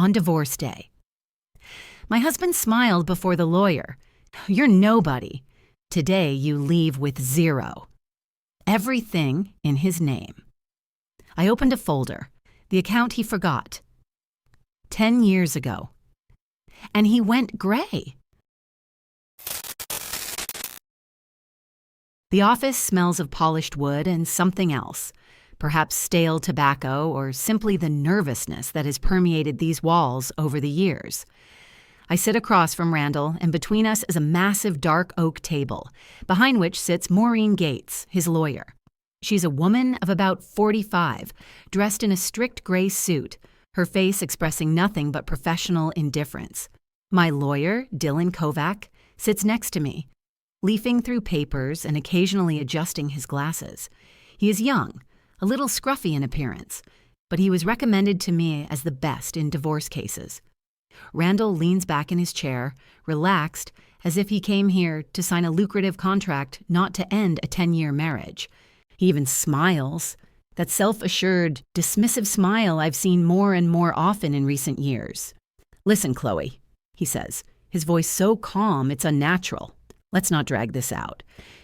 on divorce day. My husband smiled before the lawyer. You're nobody. Today you leave with zero. Everything in his name. I opened a folder, the account he forgot. 10 years ago. And he went gray. The office smells of polished wood and something else, perhaps stale tobacco or simply the nervousness that has permeated these walls over the years. I sit across from Randall, and between us is a massive dark oak table, behind which sits Maureen Gates, his lawyer. She's a woman of about 45, dressed in a strict gray suit, her face expressing nothing but professional indifference. My lawyer, Dylan Kovac, sits next to me, leafing through papers and occasionally adjusting his glasses. He is young, a little scruffy in appearance, but he was recommended to me as the best in divorce cases. Randall leans back in his chair, relaxed, as if he came here to sign a lucrative contract not to end a 10-year marriage. He even smiles, that self-assured, dismissive smile I've seen more and more often in recent years. Listen, Chloe, he says, his voice so calm it's unnatural. Let's not drag this out.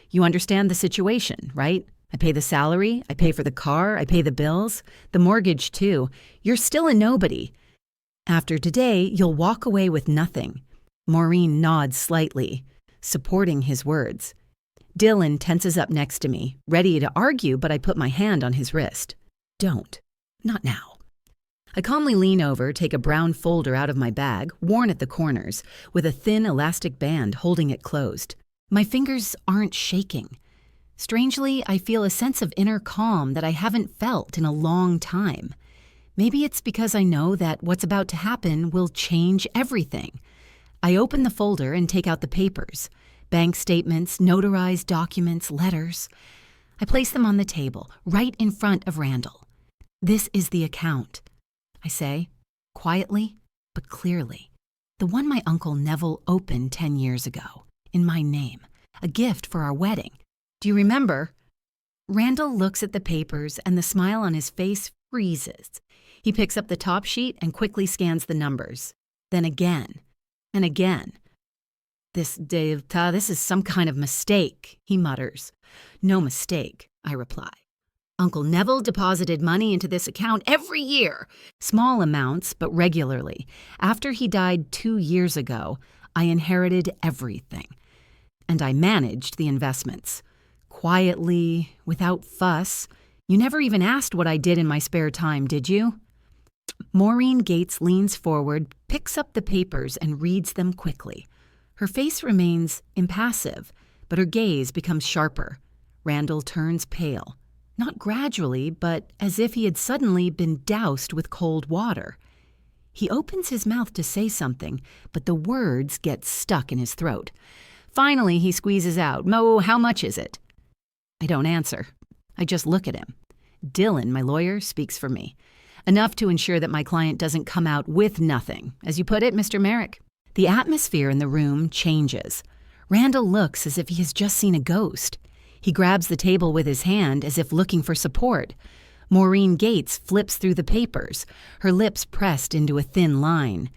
You understand the situation, right? I pay the salary, I pay for the car, I pay the bills, the mortgage too. You're still a nobody. After today, you'll walk away with nothing. Maureen nods slightly, supporting his words. Dylan tenses up next to me, ready to argue, but I put my hand on his wrist. Don't. Not now. I calmly lean over, take a brown folder out of my bag, worn at the corners, with a thin elastic band holding it closed. My fingers aren't shaking. Strangely, I feel a sense of inner calm that I haven't felt in a long time. Maybe it's because I know that what's about to happen will change everything. I open the folder and take out the papers. Bank statements, notarized documents, letters. I place them on the table, right in front of Randall. This is the account, I say, quietly but clearly. The one my Uncle Neville opened 10 years ago, in my name, a gift for our wedding. Do you remember? Randall looks at the papers and the smile on his face freezes. He picks up the top sheet and quickly scans the numbers. Then again, and again. This is some kind of mistake, he mutters. No mistake, I reply. Uncle Neville deposited money into this account every year. Small amounts, but regularly. After he died 2 years ago, I inherited everything. And I managed the investments. Quietly, without fuss. You never even asked what I did in my spare time, did you? Maureen Gates leans forward, picks up the papers, and reads them quickly. Her face remains impassive, but her gaze becomes sharper. Randall turns pale. Not gradually, but as if he had suddenly been doused with cold water. He opens his mouth to say something, but the words get stuck in his throat. Finally, he squeezes out, "Mo, how much is it?" I don't answer. I just look at him. Dylan, my lawyer, speaks for me. Enough to ensure that my client doesn't come out with nothing, as you put it, Mr. Merrick. The atmosphere in the room changes. Randall looks as if he has just seen a ghost. He grabs the table with his hand as if looking for support. Maureen Gates flips through the papers, her lips pressed into a thin line.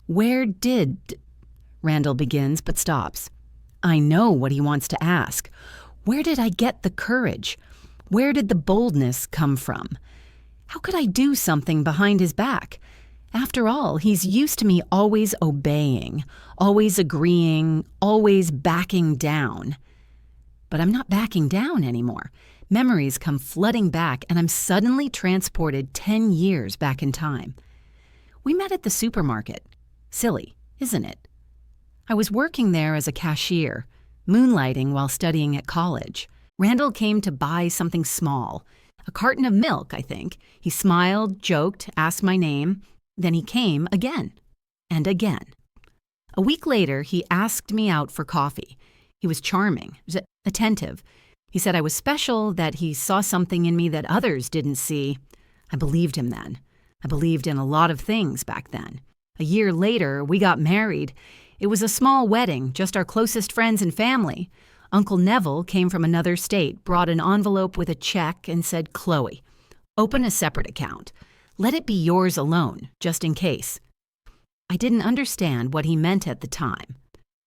Where did... Randall begins but stops. I know what he wants to ask. Where did I get the courage? Where did the boldness come from? How could I do something behind his back? After all, he's used to me always obeying, always agreeing, always backing down. But I'm not backing down anymore. Memories come flooding back, and I'm suddenly transported 10 years back in time. We met at the supermarket. Silly, isn't it? I was working there as a cashier, moonlighting while studying at college. Randall came to buy something small, a carton of milk, I think. He smiled, joked, asked my name. Then he came again and again. A week later, he asked me out for coffee. He was charming, attentive. He said I was special, that he saw something in me that others didn't see. I believed him then. I believed in a lot of things back then. A year later, we got married. It was a small wedding, just our closest friends and family. Uncle Neville came from another state, brought an envelope with a check, and said, Chloe, open a separate account. Let it be yours alone, just in case. I didn't understand what he meant at the time.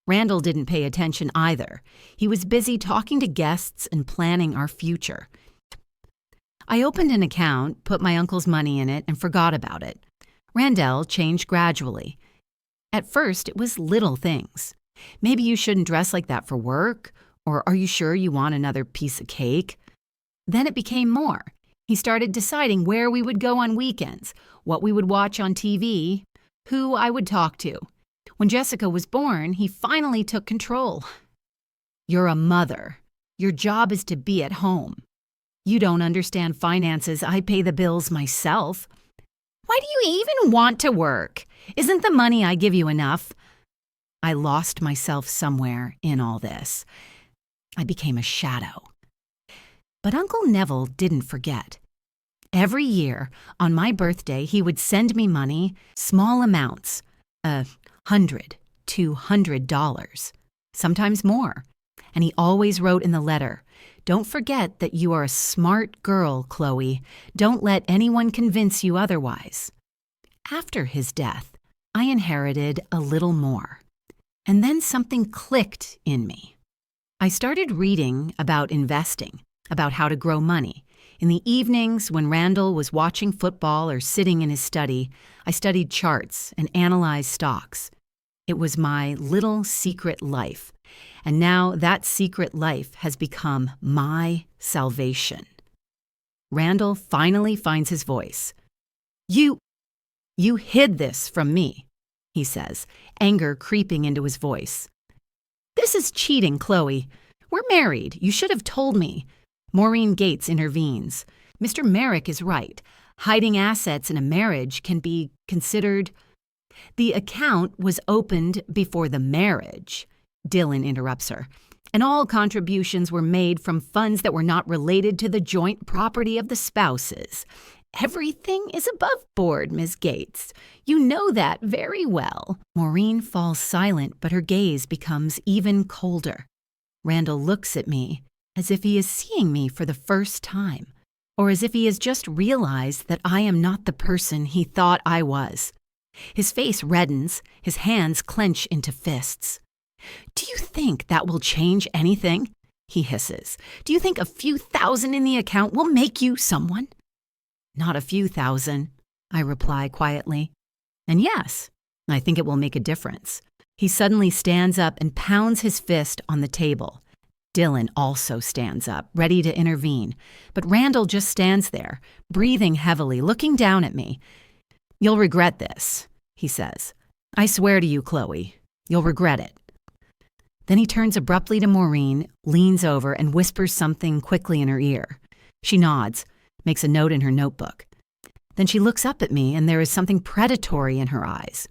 Randall didn't pay attention either. He was busy talking to guests and planning our future. I opened an account, put my uncle's money in it, and forgot about it. Randall changed gradually. At first, it was little things. Maybe you shouldn't dress like that for work, or are you sure you want another piece of cake? Then it became more. He started deciding where we would go on weekends, what we would watch on TV, who I would talk to. When Jessica was born, he finally took control. You're a mother. Your job is to be at home. You don't understand finances. I pay the bills myself. Why do you even want to work? Isn't the money I give you enough? I lost myself somewhere in all this. I became a shadow. But Uncle Neville didn't forget. Every year, on my birthday, he would send me money, small amounts, $100, $200, sometimes more. And he always wrote in the letter, "Don't forget that you are a smart girl, Chloe. Don't let anyone convince you otherwise." After his death, I inherited a little more. And then something clicked in me. I started reading about investing, about how to grow money. In the evenings, when Randall was watching football or sitting in his study, I studied charts and analyzed stocks. It was my little secret life. And now that secret life has become my salvation. Randall finally finds his voice. You hid this from me," he says, anger creeping into his voice. "This is cheating, Chloe. We're married. You should have told me." Maureen Gates intervenes. "Mr. Merrick is right. Hiding assets in a marriage can be considered—" "The account was opened before the marriage," Dylan interrupts her, "and all contributions were made from funds that were not related to the joint property of the spouses. Everything is above board, Miss Gates. You know that very well." Maureen falls silent, but her gaze becomes even colder. Randall looks at me as if he is seeing me for the first time, or as if he has just realized that I am not the person he thought I was. His face reddens, his hands clench into fists. "Do you think that will change anything?" he hisses. "Do you think a few thousand in the account will make you someone?" "Not a few thousand," I reply quietly. "And yes, I think it will make a difference." He suddenly stands up and pounds his fist on the table. Dylan also stands up, ready to intervene, but Randall just stands there, breathing heavily, looking down at me. "You'll regret this," he says. "I swear to you, Chloe, you'll regret it." Then he turns abruptly to Maureen, leans over, and whispers something quickly in her ear. She nods, makes a note in her notebook. Then she looks up at me, and there is something predatory in her eyes.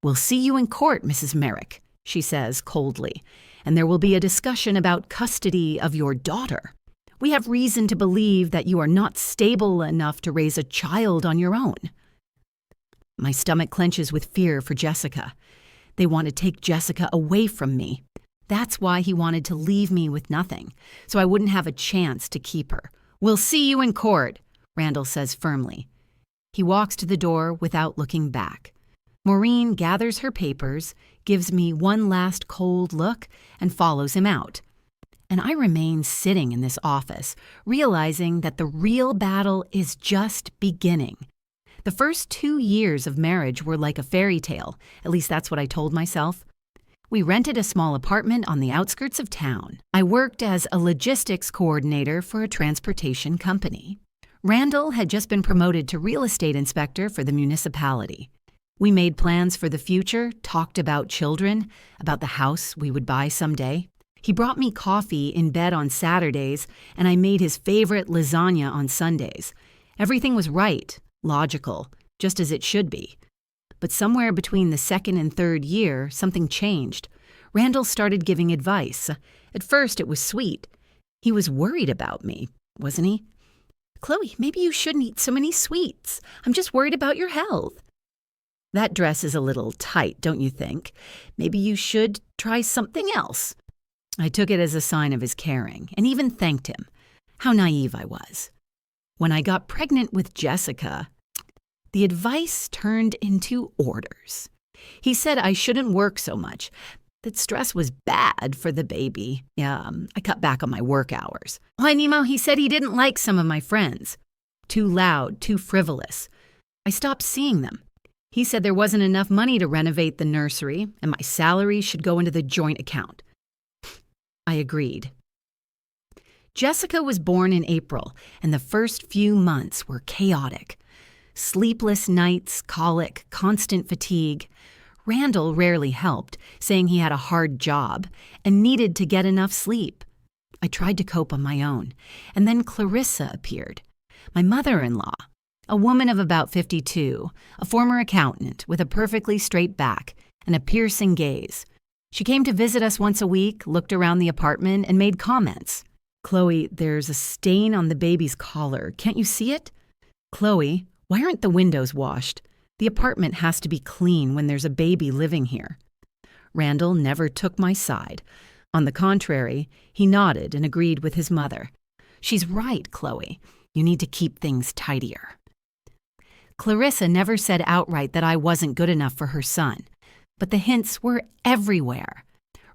"We'll see you in court, Mrs. Merrick," she says coldly, "and there will be a discussion about custody of your daughter. We have reason to believe that you are not stable enough to raise a child on your own." My stomach clenches with fear for Jessica. They want to take Jessica away from me. That's why he wanted to leave me with nothing, so I wouldn't have a chance to keep her. "We'll see you in court," Randall says firmly. He walks to the door without looking back. Maureen gathers her papers, gives me one last cold look, and follows him out. And I remain sitting in this office, realizing that the real battle is just beginning. The first 2 years of marriage were like a fairy tale, at least that's what I told myself. We rented a small apartment on the outskirts of town. I worked as a logistics coordinator for a transportation company. Randall had just been promoted to real estate inspector for the municipality. We made plans for the future, talked about children, about the house we would buy someday. He brought me coffee in bed on Saturdays, and I made his favorite lasagna on Sundays. Everything was right, logical, just as it should be. But somewhere between the second and third year, something changed. Randall started giving advice. At first, it was sweet. He was worried about me, wasn't he? "Chloe, maybe you shouldn't eat so many sweets. I'm just worried about your health." "That dress is a little tight, don't you think? Maybe you should try something else." I took it as a sign of his caring, and even thanked him. How naive I was. When I got pregnant with Jessica, The advice turned into orders. He said I shouldn't work so much, that stress was bad for the baby. I cut back on my work hours. Why, Nemo, he said he didn't like some of my friends. Too loud, too frivolous. I stopped seeing them. He said there wasn't enough money to renovate the nursery, and my salary should go into the joint account. I agreed. Jessica was born in April, and the first few months were chaotic. Sleepless nights, colic, constant fatigue. Randall rarely helped, saying he had a hard job and needed to get enough sleep. I tried to cope on my own, and then Clarissa appeared, my mother-in-law, a woman of about 52, a former accountant with a perfectly straight back and a piercing gaze. She came to visit us once a week, looked around the apartment, and made comments. "Chloe, there's a stain on the baby's collar. Can't you see it? Chloe, why aren't the windows washed? The apartment has to be clean when there's a baby living here." Randall never took my side. On the contrary, he nodded and agreed with his mother. "She's right, Chloe. You need to keep things tidier." Clarissa never said outright that I wasn't good enough for her son, but the hints were everywhere.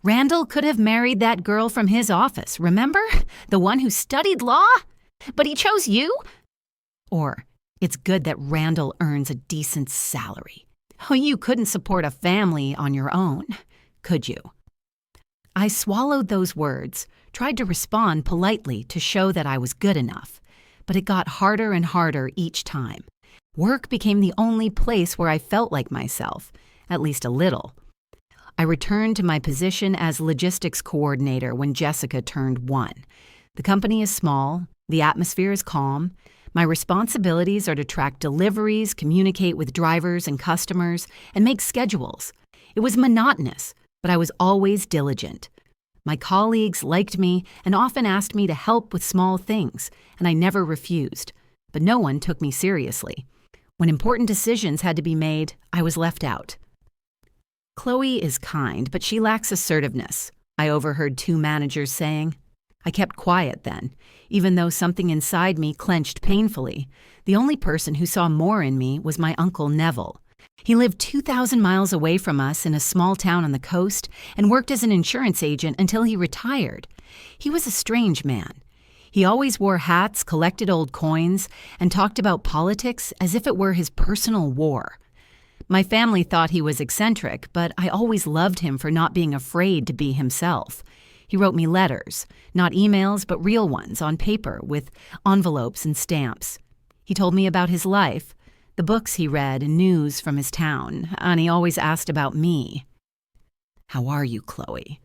Randall could have married that girl from his office, remember? The one who studied law? But he chose you? Or, "It's good that Randall earns a decent salary." Oh, you couldn't support a family on your own, could you? I swallowed those words, tried to respond politely to show that I was good enough, but it got harder and harder each time. Work became the only place where I felt like myself, at least a little. I returned to my position as logistics coordinator when Jessica turned 1. The company is small, the atmosphere is calm. My responsibilities are to track deliveries, communicate with drivers and customers, and make schedules. It was monotonous, but I was always diligent. My colleagues liked me and often asked me to help with small things, and I never refused. But no one took me seriously. When important decisions had to be made, I was left out. Chloe is kind, but she lacks assertiveness, I overheard 2 managers saying. I kept quiet then, even though something inside me clenched painfully. The only person who saw more in me was my Uncle Neville. He lived 2,000 miles away from us in a small town on the coast and worked as an insurance agent until he retired. He was a strange man. He always wore hats, collected old coins, and talked about politics as if it were his personal war. My family thought he was eccentric, but I always loved him for not being afraid to be himself. He wrote me letters, not emails, but real ones on paper with envelopes and stamps. He told me about his life, the books he read and news from his town, and he always asked about me. "How are you, Chloe?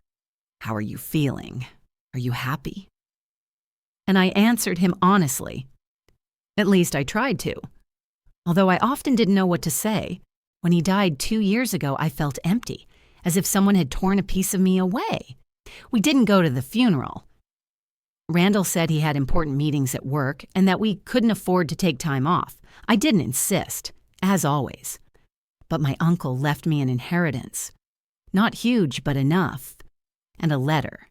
How are you feeling? Are you happy?" And I answered him honestly. At least I tried to. Although I often didn't know what to say, when he died 2 years ago, I felt empty, as if someone had torn a piece of me away. We didn't go to the funeral. Randall said he had important meetings at work and that we couldn't afford to take time off. I didn't insist, as always. But my uncle left me an inheritance. Not huge, but enough. And a letter.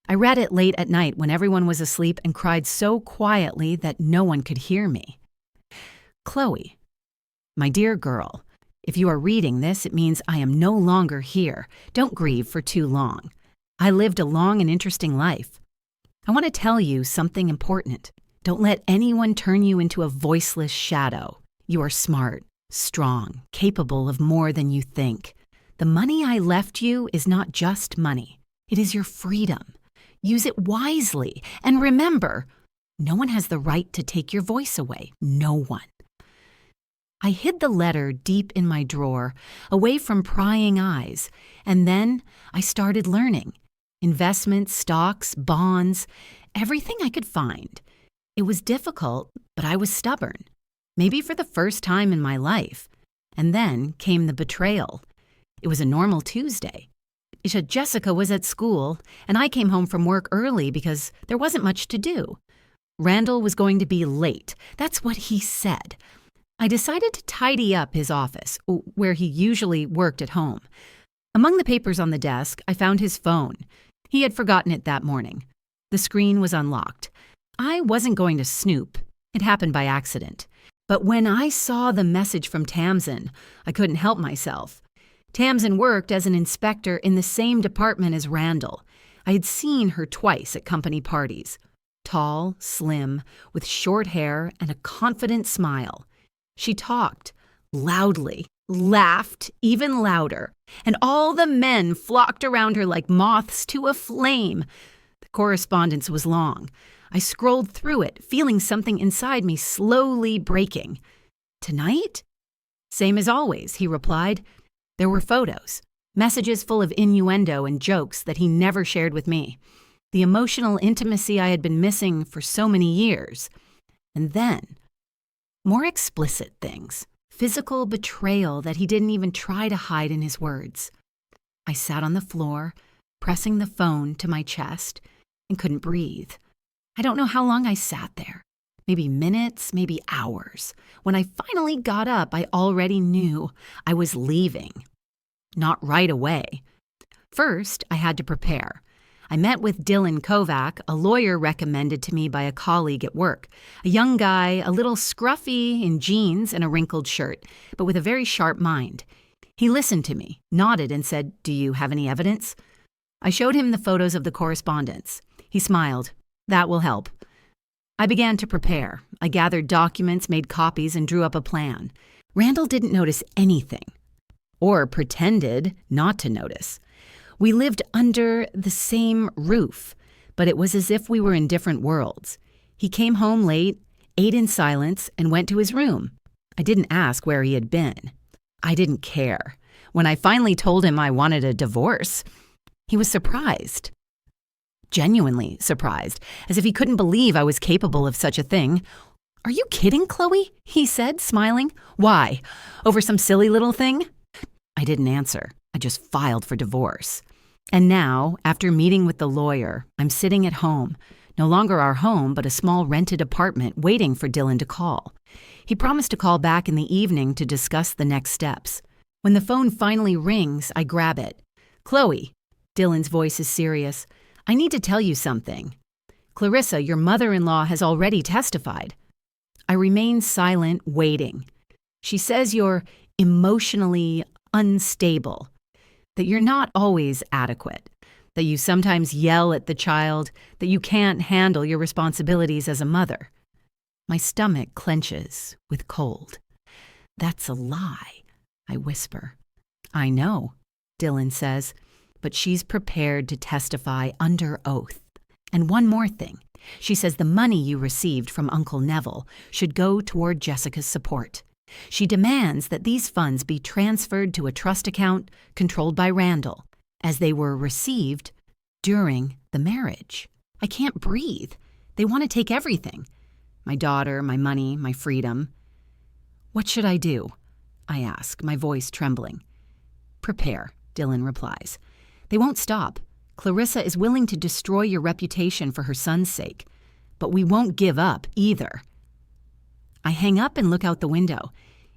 I read it late at night when everyone was asleep and cried so quietly that no one could hear me. "Chloe, my dear girl, if you are reading this, it means I am no longer here. Don't grieve for too long. I lived a long and interesting life. I want to tell you something important. Don't let anyone turn you into a voiceless shadow. You are smart, strong, capable of more than you think. The money I left you is not just money. It is your freedom. Use it wisely. And remember, no one has the right to take your voice away. No one." I hid the letter deep in my drawer, away from prying eyes, and then I started learning. Investments, stocks, bonds, everything I could find. It was difficult, but I was stubborn, maybe for the first time in my life. And then came the betrayal. It was a normal Tuesday. Jessica was at school, and I came home from work early because there wasn't much to do. Randall was going to be late. That's what he said. I decided to tidy up his office, where he usually worked at home. Among the papers on the desk, I found his phone. He had forgotten it that morning. The screen was unlocked. I wasn't going to snoop. It happened by accident. But when I saw the message from Tamsin, I couldn't help myself. Tamsin worked as an inspector in the same department as Randall. I had seen her twice at company parties. Tall, slim, with short hair and a confident smile. She talked loudly, laughed even louder, and all the men flocked around her like moths to a flame. The correspondence was long. I scrolled through it, feeling something inside me slowly breaking. "Tonight?" "Same as always," he replied. There were photos, messages full of innuendo and jokes that he never shared with me. The emotional intimacy I had been missing for so many years. And then, more explicit things. Physical betrayal that he didn't even try to hide in his words. I sat on the floor, pressing the phone to my chest, and couldn't breathe. I don't know how long I sat there. Maybe minutes, maybe hours. When I finally got up, I already knew I was leaving. Not right away. First, I had to prepare. I met with Dylan Kovac, a lawyer recommended to me by a colleague at work. A young guy, a little scruffy in jeans and a wrinkled shirt, but with a very sharp mind. He listened to me, nodded, and said, "Do you have any evidence?" I showed him the photos of the correspondence. He smiled. "That will help." I began to prepare. I gathered documents, made copies, and drew up a plan. Randall didn't notice anything, or pretended not to notice. We lived under the same roof, but it was as if we were in different worlds. He came home late, ate in silence, and went to his room. I didn't ask where he had been. I didn't care. When I finally told him I wanted a divorce, he was surprised. Genuinely surprised, as if he couldn't believe I was capable of such a thing. "Are you kidding, Chloe?" he said, smiling. "Why? Over some silly little thing?" I didn't answer. I just filed for divorce. And now, after meeting with the lawyer, I'm sitting at home, no longer our home, but a small rented apartment, waiting for Dylan to call. He promised to call back in the evening to discuss the next steps. When the phone finally rings, I grab it. "Chloe," Dylan's voice is serious, "I need to tell you something. Clarissa, your mother-in-law, has already testified." I remain silent, waiting. "She says you're emotionally unstable, that you're not always adequate, that you sometimes yell at the child, that you can't handle your responsibilities as a mother." My stomach clenches with cold. "That's a lie," I whisper. "I know," Dylan says, "but she's prepared to testify under oath. And one more thing. She says the money you received from Uncle Neville should go toward Jessica's support. She demands that these funds be transferred to a trust account controlled by Randall, as they were received during the marriage. I can't breathe. They want to take everything. My daughter, my money, my freedom. What should I do? I ask, my voice trembling. Prepare, Dylan replies. They won't stop. Clarissa is willing to destroy your reputation for her son's sake. But we won't give up either. I hang up and look out the window.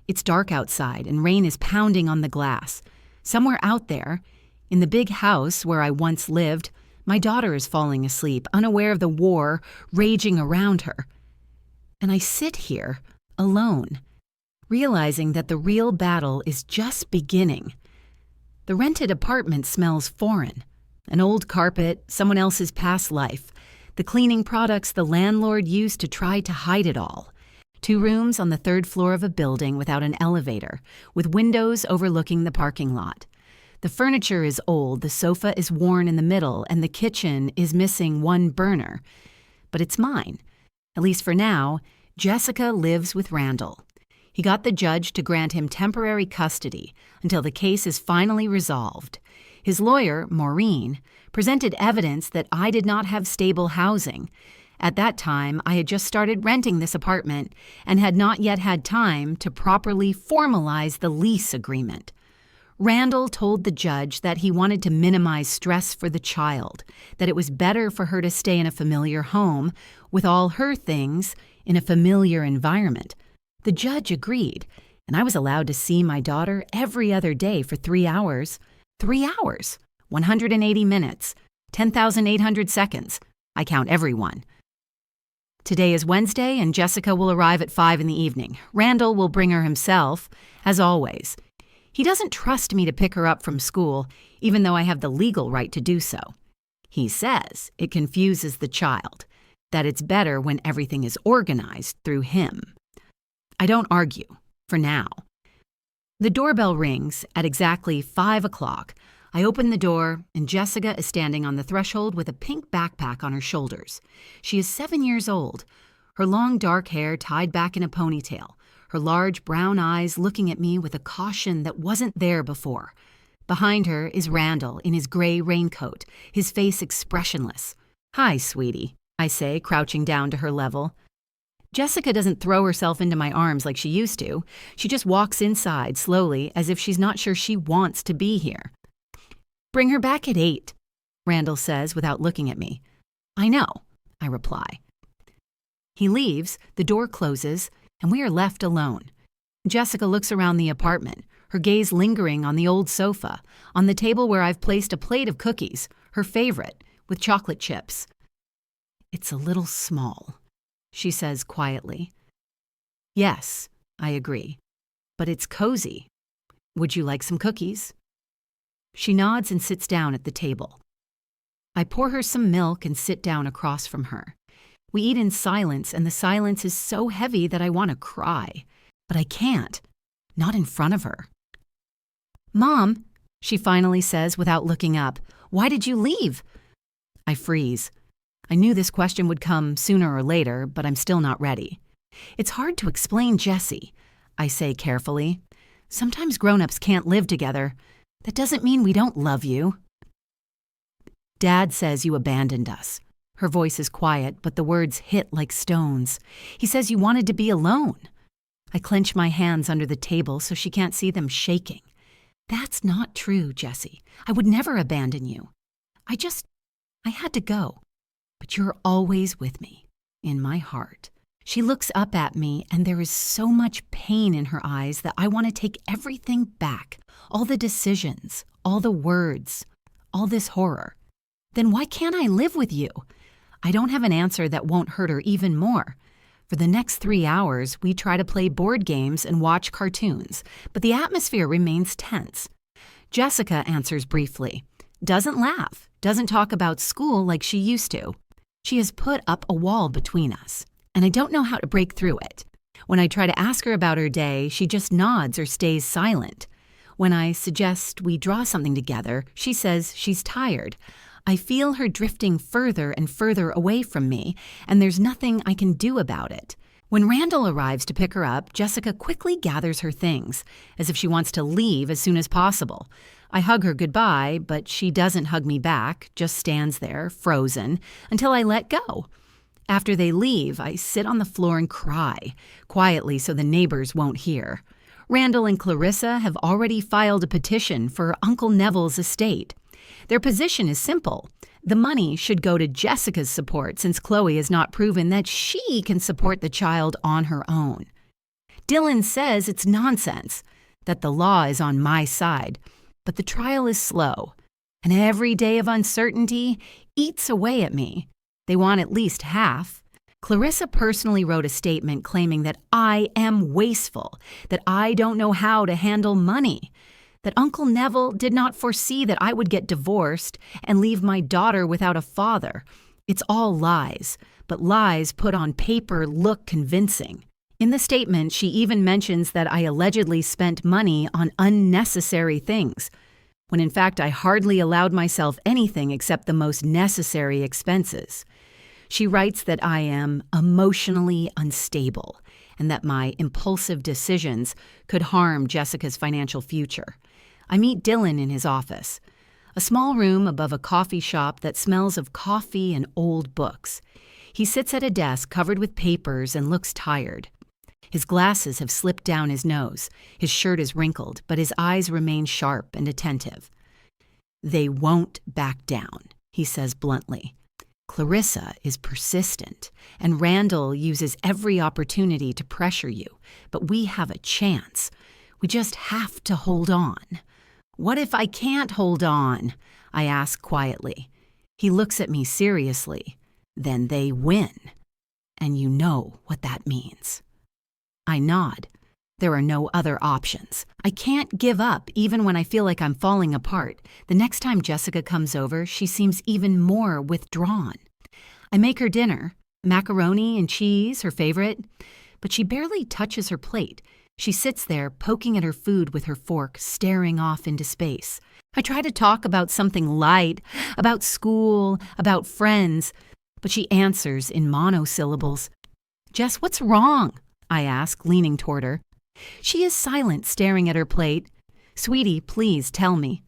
It's dark outside and rain is pounding on the glass. Somewhere out there, in the big house where I once lived, my daughter is falling asleep, unaware of the war raging around her. And I sit here, alone, realizing that the real battle is just beginning. The rented apartment smells foreign. An old carpet, someone else's past life, the cleaning products the landlord used to try to hide it all. 2 rooms on the 3rd floor of a building without an elevator, with windows overlooking the parking lot. The furniture is old, the sofa is worn in the middle, and the kitchen is missing one burner. But it's mine. At least for now, Jessica lives with Randall. He got the judge to grant him temporary custody until the case is finally resolved. His lawyer, Maureen, presented evidence that I did not have stable housing. At that time, I had just started renting this apartment and had not yet had time to properly formalize the lease agreement. Randall told the judge that he wanted to minimize stress for the child, that it was better for her to stay in a familiar home with all her things in a familiar environment. The judge agreed, and I was allowed to see my daughter every other day for 3 hours. 3 hours, 180 minutes, 10,800 seconds. I count every one. Today is Wednesday, and Jessica will arrive at 5 in the evening. Randall will bring her himself, as always. He doesn't trust me to pick her up from school, even though I have the legal right to do so. He says it confuses the child, that it's better when everything is organized through him. I don't argue, for now. The doorbell rings at exactly 5 o'clock. I open the door, and Jessica is standing on the threshold with a pink backpack on her shoulders. She is 7 years old, her long dark hair tied back in a ponytail, her large brown eyes looking at me with a caution that wasn't there before. Behind her is Randall in his gray raincoat, his face expressionless. "Hi, sweetie," I say, crouching down to her level. Jessica doesn't throw herself into my arms like she used to. She just walks inside slowly as if she's not sure she wants to be here. "Bring her back at 8, Randall says without looking at me. "I know," I reply. He leaves, the door closes, and we are left alone. Jessica looks around the apartment, her gaze lingering on the old sofa, on the table where I've placed a plate of cookies, her favorite, with chocolate chips. "It's a little small," she says quietly. "Yes," I agree, "but it's cozy. Would you like some cookies?" She nods and sits down at the table. I pour her some milk and sit down across from her. We eat in silence, and the silence is so heavy that I want to cry. But I can't. Not in front of her. "Mom," she finally says without looking up, "why did you leave?" I freeze. I knew this question would come sooner or later, but I'm still not ready. "It's hard to explain, Jessie," I say carefully. "Sometimes grown-ups can't live together. That doesn't mean we don't love you." "Dad says you abandoned us." Her voice is quiet, but the words hit like stones. "He says you wanted to be alone." I clench my hands under the table so she can't see them shaking. "That's not true, Jessie. I would never abandon you. I had to go. But you're always with me, in my heart." She looks up at me, and there is so much pain in her eyes that I want to take everything back. All the decisions, all the words, all this horror. "Then why can't I live with you?" I don't have an answer that won't hurt her even more. For the next 3 hours, we try to play board games and watch cartoons, but the atmosphere remains tense. Jessica answers briefly, doesn't laugh, doesn't talk about school like she used to. She has put up a wall between us, and I don't know how to break through it. When I try to ask her about her day, she just nods or stays silent. When I suggest we draw something together, she says she's tired. I feel her drifting further and further away from me, and there's nothing I can do about it. When Randall arrives to pick her up, Jessica quickly gathers her things, as if she wants to leave as soon as possible. I hug her goodbye, but she doesn't hug me back, just stands there, frozen, until I let go. After they leave, I sit on the floor and cry, quietly so the neighbors won't hear. Randall and Clarissa have already filed a petition for Uncle Neville's estate. Their position is simple. The money should go to Jessica's support since Chloe has not proven that she can support the child on her own. Dylan says it's nonsense, that the law is on my side, but the trial is slow, and every day of uncertainty eats away at me. They want at least half. Clarissa personally wrote a statement claiming that I am wasteful, that I don't know how to handle money, that Uncle Neville did not foresee that I would get divorced and leave my daughter without a father. It's all lies, but lies put on paper look convincing. In the statement, she even mentions that I allegedly spent money on unnecessary things, when in fact I hardly allowed myself anything except the most necessary expenses. She writes that I am emotionally unstable and that my impulsive decisions could harm Jessica's financial future. I meet Dylan in his office, a small room above a coffee shop that smells of coffee and old books. He sits at a desk covered with papers and looks tired. His glasses have slipped down his nose, his shirt is wrinkled, but his eyes remain sharp and attentive. "They won't back down," he says bluntly. "Clarissa is persistent, and Randall uses every opportunity to pressure you, but we have a chance. We just have to hold on." "What if I can't hold on?" I ask quietly. He looks at me seriously. "Then they win." and you know what that means. I nod. There are no other options. I can't give up even when I feel like I'm falling apart. The next time Jessica comes over, she seems even more withdrawn. I make her dinner, macaroni and cheese, her favorite, but she barely touches her plate. She sits there, poking at her food with her fork, staring off into space. I try to talk about something light, about school, about friends, but she answers in monosyllables. "Jess, what's wrong?" I ask, leaning toward her. She is silent, staring at her plate. "Sweetie, please tell me."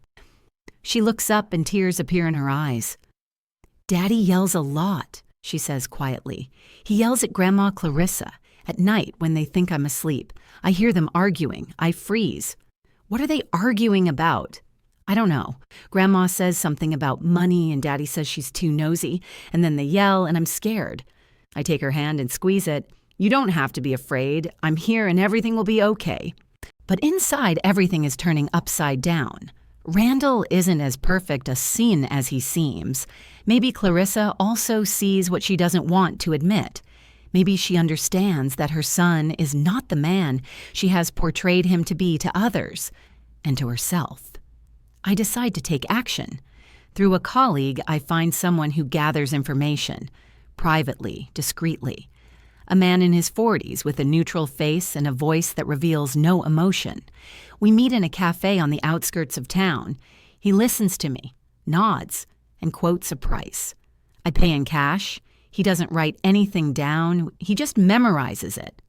She looks up and tears appear in her eyes. "Daddy yells a lot," she says quietly. "He yells at Grandma Clarissa at night when they think I'm asleep. I hear them arguing. I freeze. What are they arguing about? I don't know. Grandma says something about money and Daddy says she's too nosy, and then they yell and I'm scared. I take her hand and squeeze it. "You don't have to be afraid. I'm here and everything will be okay." But inside, everything is turning upside down. Randall isn't as perfect a sin as he seems. Maybe Clarissa also sees what she doesn't want to admit. Maybe she understands that her son is not the man she has portrayed him to be to others and to herself. I decide to take action. Through a colleague, I find someone who gathers information, privately, discreetly. A man in his 40s with a neutral face and a voice that reveals no emotion. We meet in a cafe on the outskirts of town. He listens to me, nods, and quotes a price. I pay in cash. He doesn't write anything down. He just memorizes it.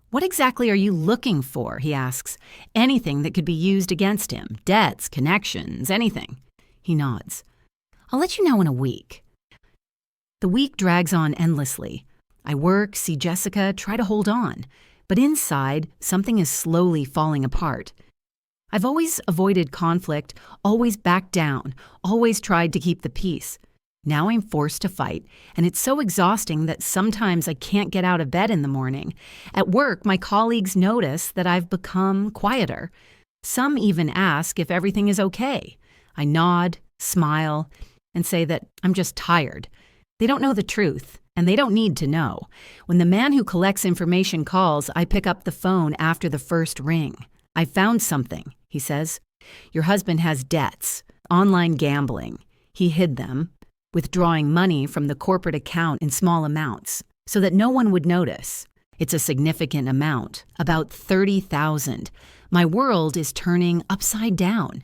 "What exactly are you looking for?" he asks. "Anything that could be used against him. Debts, connections, anything." He nods. "I'll let you know in a week." The week drags on endlessly. I work, see Jessica, try to hold on. But inside, something is slowly falling apart. I've always avoided conflict, always backed down, always tried to keep the peace. Now I'm forced to fight, and it's so exhausting that sometimes I can't get out of bed in the morning. At work, my colleagues notice that I've become quieter. Some even ask if everything is okay. I nod, smile, and say that I'm just tired. They don't know the truth, and they don't need to know. When the man who collects information calls, I pick up the phone after the first ring. "I found something," he says. "Your husband has debts, online gambling. He hid them, withdrawing money from the corporate account in small amounts so that no one would notice. It's a significant amount, about $30,000. My world is turning upside down."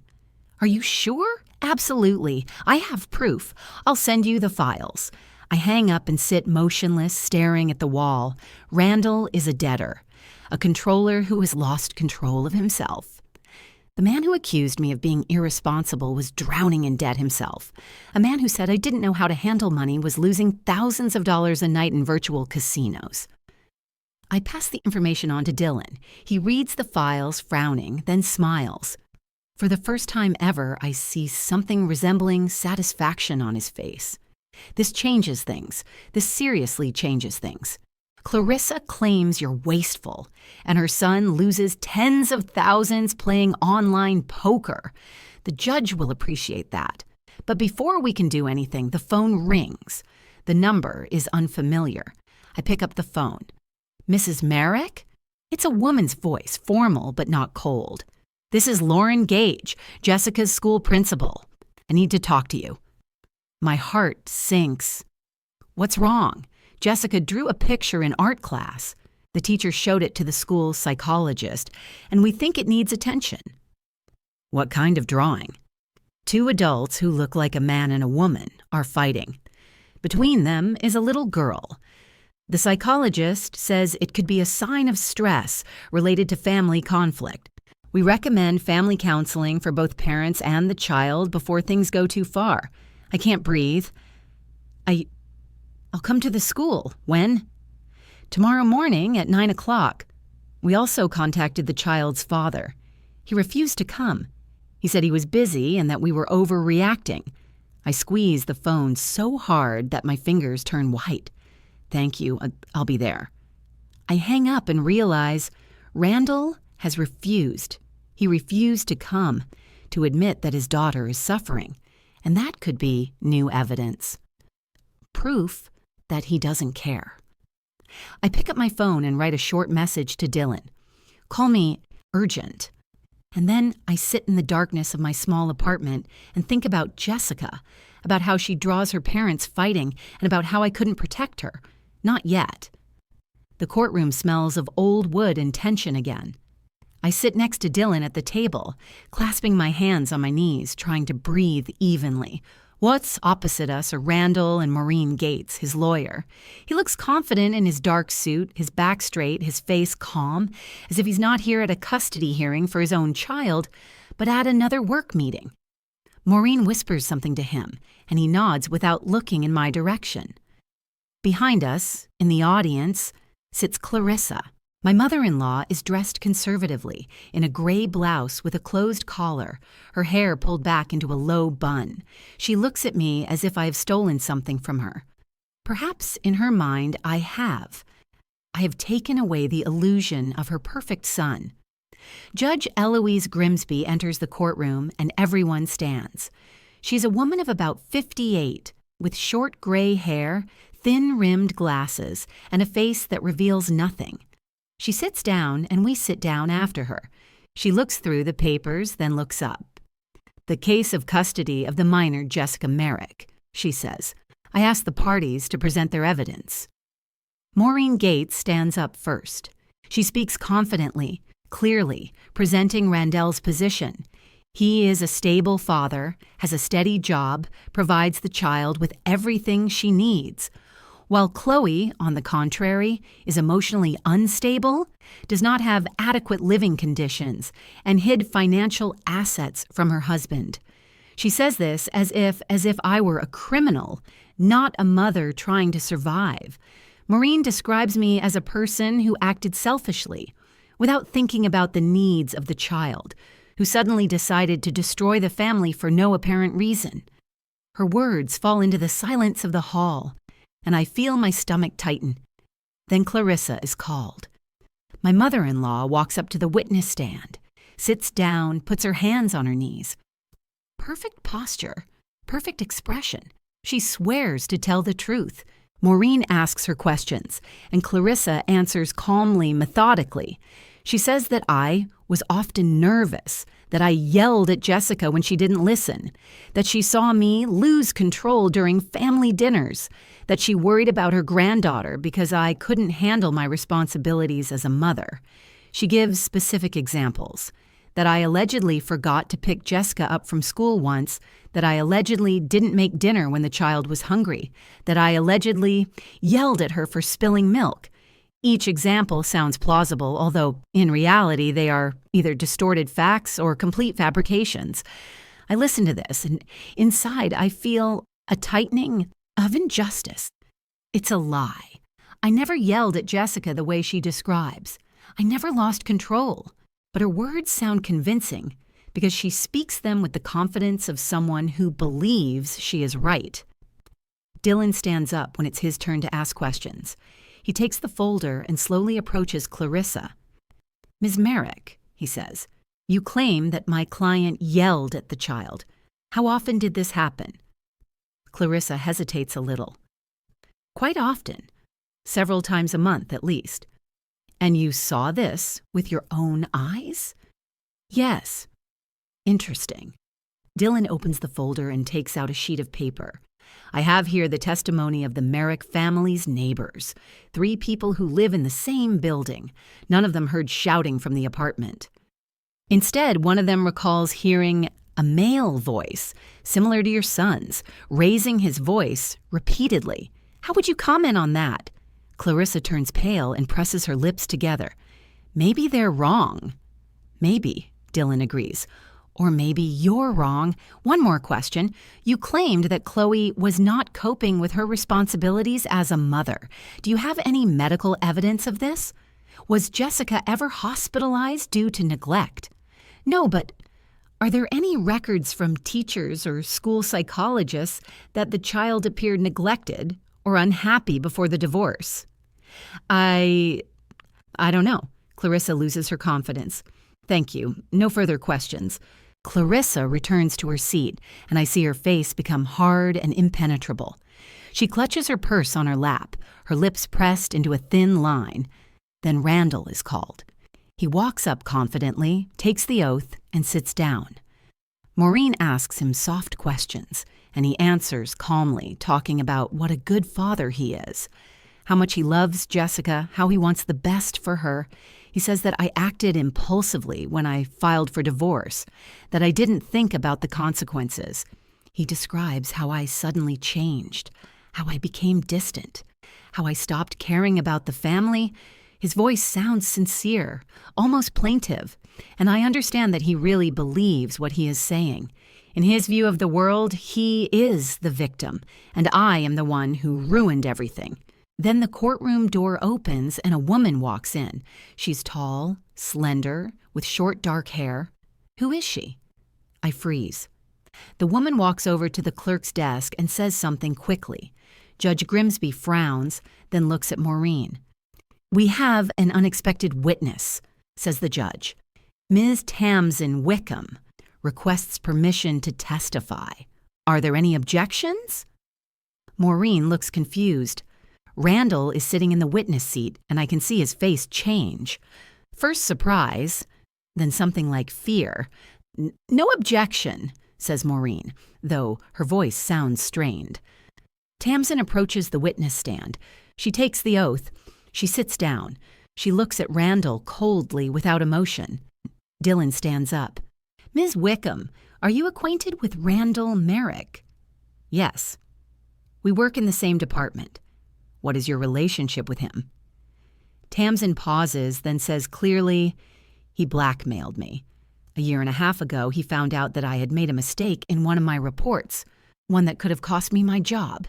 "Are you sure?" "Absolutely. I have proof. I'll send you the files." I hang up and sit motionless, staring at the wall. Randall is a debtor, a controller who has lost control of himself. The man who accused me of being irresponsible was drowning in debt himself. A man who said I didn't know how to handle money was losing thousands of dollars a night in virtual casinos. I pass the information on to Dylan. He reads the files, frowning, then smiles. For the first time ever, I see something resembling satisfaction on his face. This changes things. This seriously changes things. Clarissa claims you're wasteful, and her son loses tens of thousands playing online poker. The judge will appreciate that. But before we can do anything, the phone rings. The number is unfamiliar. I pick up the phone. "Mrs. Merrick?" It's a woman's voice, formal but not cold. "This is Lauren Gage, Jessica's school principal. I need to talk to you." My heart sinks. "What's wrong?" Jessica drew a picture in art class. The teacher showed it to the school's psychologist, and we think it needs attention. "What kind of drawing?" Two adults who look like a man and a woman are fighting. Between them is a little girl. The psychologist says it could be a sign of stress related to family conflict. We recommend family counseling for both parents and the child before things go too far. I can't breathe. I'll come to the school. When? Tomorrow morning at 9 o'clock. We also contacted the child's father. He refused to come. He said he was busy and that we were overreacting. I squeeze the phone so hard that my fingers turn white. "Thank you. I'll be there." I hang up and realize Randall has refused. He refused to come, to admit that his daughter is suffering. And that could be new evidence. Proof that he doesn't care. I pick up my phone and write a short message to Dylan. Call me urgent. And then I sit in the darkness of my small apartment and think about Jessica, about how she draws her parents fighting, and about how I couldn't protect her. Not yet. The courtroom smells of old wood and tension again. I sit next to Dylan at the table, clasping my hands on my knees, trying to breathe evenly. What's opposite us are Randall and Maureen Gates, his lawyer. He looks confident in his dark suit, his back straight, his face calm, as if he's not here at a custody hearing for his own child, but at another work meeting. Maureen whispers something to him, and he nods without looking in my direction. Behind us, in the audience, sits Clarissa. My mother-in-law is dressed conservatively, in a gray blouse with a closed collar, her hair pulled back into a low bun. She looks at me as if I have stolen something from her. Perhaps in her mind I have. I have taken away the illusion of her perfect son. Judge Eloise Grimsby enters the courtroom and everyone stands. She's a woman of about 58, with short gray hair, thin-rimmed glasses, and a face that reveals nothing. She sits down, and we sit down after her. She looks through the papers, then looks up. The case of custody of the minor Jessica Merrick, she says. I ask the parties to present their evidence. Maureen Gates stands up first. She speaks confidently, clearly, presenting Randall's position. He is a stable father, has a steady job, provides the child with everything she needs. While Chloe, on the contrary, is emotionally unstable, does not have adequate living conditions, and hid financial assets from her husband. She says this as if I were a criminal, not a mother trying to survive. Maureen describes me as a person who acted selfishly, without thinking about the needs of the child, who suddenly decided to destroy the family for no apparent reason. Her words fall into the silence of the hall, and I feel my stomach tighten. Then Clarissa is called. My mother-in-law walks up to the witness stand, sits down, puts her hands on her knees. Perfect posture, perfect expression. She swears to tell the truth. Maureen asks her questions, and Clarissa answers calmly, methodically. She says that I was often nervous, that I yelled at Jessica when she didn't listen, that she saw me lose control during family dinners, that she worried about her granddaughter because I couldn't handle my responsibilities as a mother. She gives specific examples, that I allegedly forgot to pick Jessica up from school once, that I allegedly didn't make dinner when the child was hungry, that I allegedly yelled at her for spilling milk. Each example sounds plausible, although in reality they are either distorted facts or complete fabrications. I listen to this, and inside I feel a tightening of injustice. It's a lie. I never yelled at Jessica the way she describes. I never lost control. But her words sound convincing because she speaks them with the confidence of someone who believes she is right. Dylan stands up when it's his turn to ask questions. He takes the folder and slowly approaches Clarissa. Ms. Merrick, he says, you claim that my client yelled at the child. How often did this happen? Clarissa hesitates a little. Quite often. Several times a month, at least. And you saw this with your own eyes? Yes. Interesting. Dylan opens the folder and takes out a sheet of paper. I have here the testimony of the Merrick family's neighbors, 3 people who live in the same building. None of them heard shouting from the apartment. Instead, one of them recalls hearing a male voice, similar to your son's, raising his voice repeatedly. How would you comment on that? Clarissa turns pale and presses her lips together. Maybe they're wrong. Maybe, Dylan agrees. Or maybe you're wrong. One more question. You claimed that Chloe was not coping with her responsibilities as a mother. Do you have any medical evidence of this? Was Jessica ever hospitalized due to neglect? No, but are there any records from teachers or school psychologists that the child appeared neglected or unhappy before the divorce? I don't know. Clarissa loses her confidence. Thank you. No further questions. Clarissa returns to her seat, and I see her face become hard and impenetrable. She clutches her purse on her lap, her lips pressed into a thin line. Then Randall is called. He walks up confidently, takes the oath, and sits down. Maureen asks him soft questions, and he answers calmly, talking about what a good father he is, how much he loves Jessica, how he wants the best for her. He says that I acted impulsively when I filed for divorce, that I didn't think about the consequences. He describes how I suddenly changed, how I became distant, how I stopped caring about the family. His voice sounds sincere, almost plaintive, and I understand that he really believes what he is saying. In his view of the world, he is the victim, and I am the one who ruined everything. Then the courtroom door opens and a woman walks in. She's tall, slender, with short dark hair. Who is she? I freeze. The woman walks over to the clerk's desk and says something quickly. Judge Grimsby frowns, then looks at Maureen. "We have an unexpected witness," says the judge. "Ms. Tamsin Wickham requests permission to testify. Are there any objections?" Maureen looks confused. Randall is sitting in the witness seat, and I can see his face change. First surprise, then something like fear. "No objection," says Maureen, though her voice sounds strained. Tamsin approaches the witness stand. She takes the oath. She sits down. She looks at Randall coldly, without emotion. Dylan stands up. "Ms. Wickham, are you acquainted with Randall Merrick?" "Yes." "We work in the same department." "What is your relationship with him?" Tamsin pauses, then says clearly, "He blackmailed me. A year and a half ago, he found out that I had made a mistake in one of my reports, one that could have cost me my job.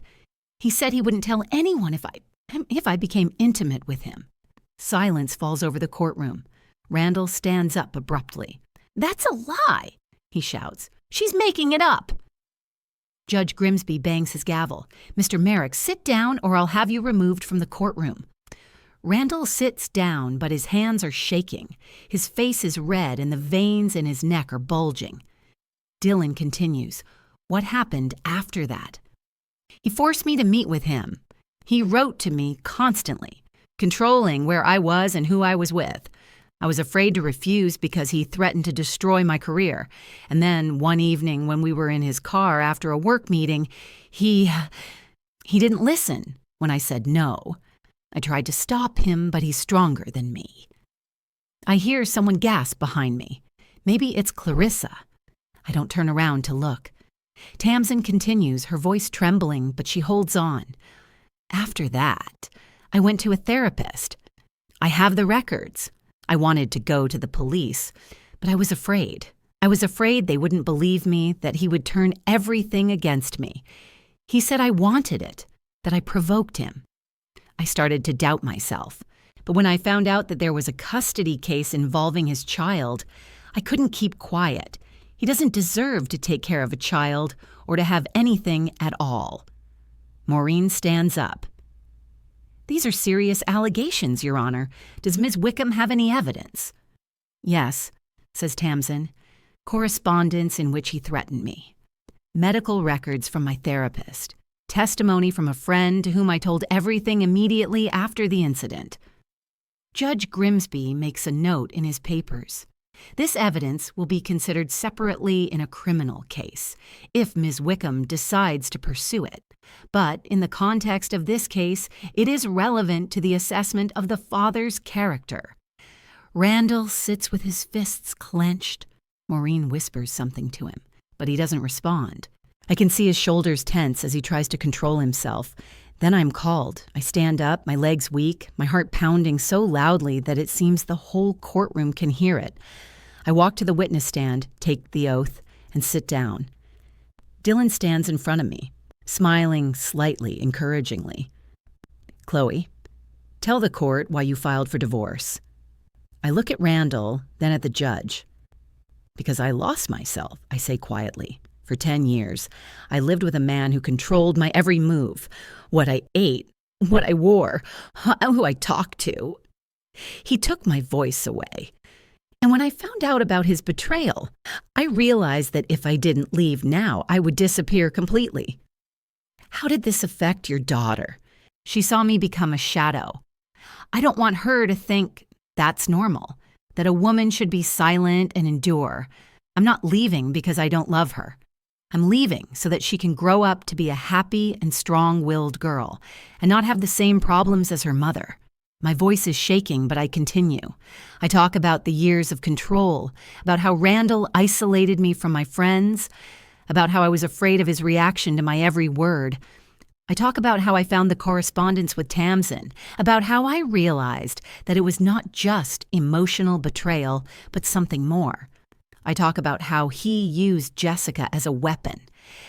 He said he wouldn't tell anyone if I became intimate with him." Silence falls over the courtroom. Randall stands up abruptly. "That's a lie," he shouts. "She's making it up." Judge Grimsby bangs his gavel. "Mr. Merrick, sit down or I'll have you removed from the courtroom." Randall sits down, but his hands are shaking. His face is red and the veins in his neck are bulging. Dylan continues. "What happened after that?" "He forced me to meet with him. He wrote to me constantly, controlling where I was and who I was with. I was afraid to refuse because he threatened to destroy my career. And then one evening when we were in his car after a work meeting, he didn't listen when I said no. I tried to stop him, but he's stronger than me." I hear someone gasp behind me. Maybe it's Clarissa. I don't turn around to look. Tamsin continues, her voice trembling, but she holds on. "After that, I went to a therapist. I have the records. I wanted to go to the police, but I was afraid. I was afraid they wouldn't believe me, that he would turn everything against me. He said I wanted it, that I provoked him. I started to doubt myself, but when I found out that there was a custody case involving his child, I couldn't keep quiet. He doesn't deserve to take care of a child or to have anything at all." Maureen stands up. "These are serious allegations, Your Honor. Does Ms. Wickham have any evidence?" "Yes," says Tamsin. "Correspondence in which he threatened me. Medical records from my therapist. Testimony from a friend to whom I told everything immediately after the incident." Judge Grimsby makes a note in his papers. This evidence will be considered separately in a criminal case, if Ms. Wickham decides to pursue it. But in the context of this case, it is relevant to the assessment of the father's character. Randall sits with his fists clenched. Maureen whispers something to him, but he doesn't respond. I can see his shoulders tense as he tries to control himself. Then I'm called. I stand up, my legs weak, my heart pounding so loudly that it seems the whole courtroom can hear it. I walk to the witness stand, take the oath, and sit down. Dylan stands in front of me, smiling slightly encouragingly. "Chloe, tell the court why you filed for divorce." I look at Randall, then at the judge. "Because I lost myself," I say quietly. "For 10 years, I lived with a man who controlled my every move, what I ate, what I wore, who I talked to. He took my voice away. And when I found out about his betrayal, I realized that if I didn't leave now, I would disappear completely. How did this affect your daughter? She saw me become a shadow. I don't want her to think that's normal, that a woman should be silent and endure. I'm not leaving because I don't love her. I'm leaving so that she can grow up to be a happy and strong-willed girl and not have the same problems as her mother. My voice is shaking, but I continue. I talk about the years of control, about how Randall isolated me from my friends, about how I was afraid of his reaction to my every word. I talk about how I found the correspondence with Tamsin, about how I realized that it was not just emotional betrayal, but something more. I talk about how he used Jessica as a weapon,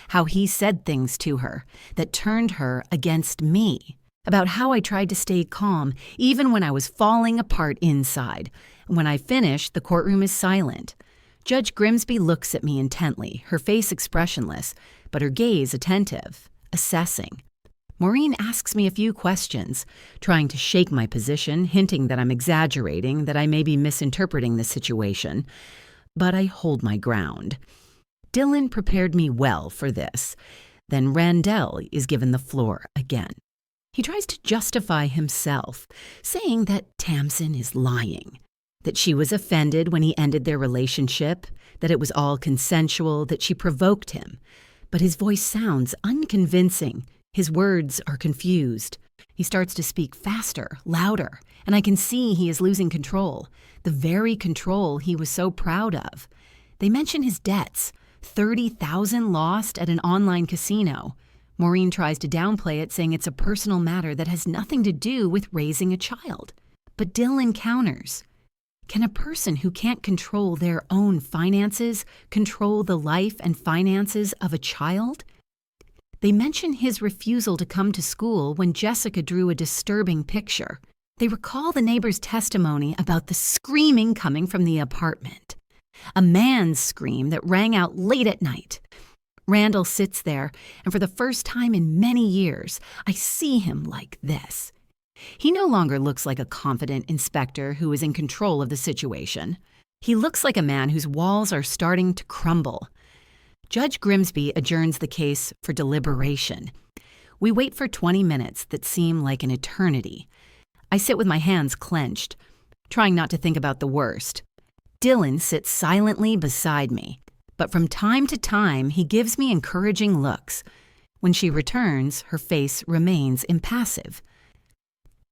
how he said things to her that turned her against me, about how I tried to stay calm even when I was falling apart inside. When I finish, the courtroom is silent. Judge Grimsby looks at me intently, her face expressionless, but her gaze attentive, assessing. Maureen asks me a few questions, trying to shake my position, hinting that I'm exaggerating, that I may be misinterpreting the situation. But I hold my ground. Dylan prepared me well for this. Then Randall is given the floor again. He tries to justify himself, saying that Tamsin is lying, that she was offended when he ended their relationship, that it was all consensual, that she provoked him. But his voice sounds unconvincing. His words are confused. He starts to speak faster, louder, and I can see he is losing control, the very control he was so proud of. They mention his debts, $30,000 lost at an online casino. Maureen tries to downplay it, saying it's a personal matter that has nothing to do with raising a child. But Dylan counters. Can a person who can't control their own finances control the life and finances of a child? They mention his refusal to come to school when Jessica drew a disturbing picture. They recall the neighbor's testimony about the screaming coming from the apartment. A man's scream that rang out late at night. Randall sits there, and for the first time in many years, I see him like this. He no longer looks like a confident inspector who is in control of the situation. He looks like a man whose walls are starting to crumble. Judge Grimsby adjourns the case for deliberation. We wait for 20 minutes that seem like an eternity. I sit with my hands clenched, trying not to think about the worst. Dylan sits silently beside me, but from time to time he gives me encouraging looks. When she returns, her face remains impassive.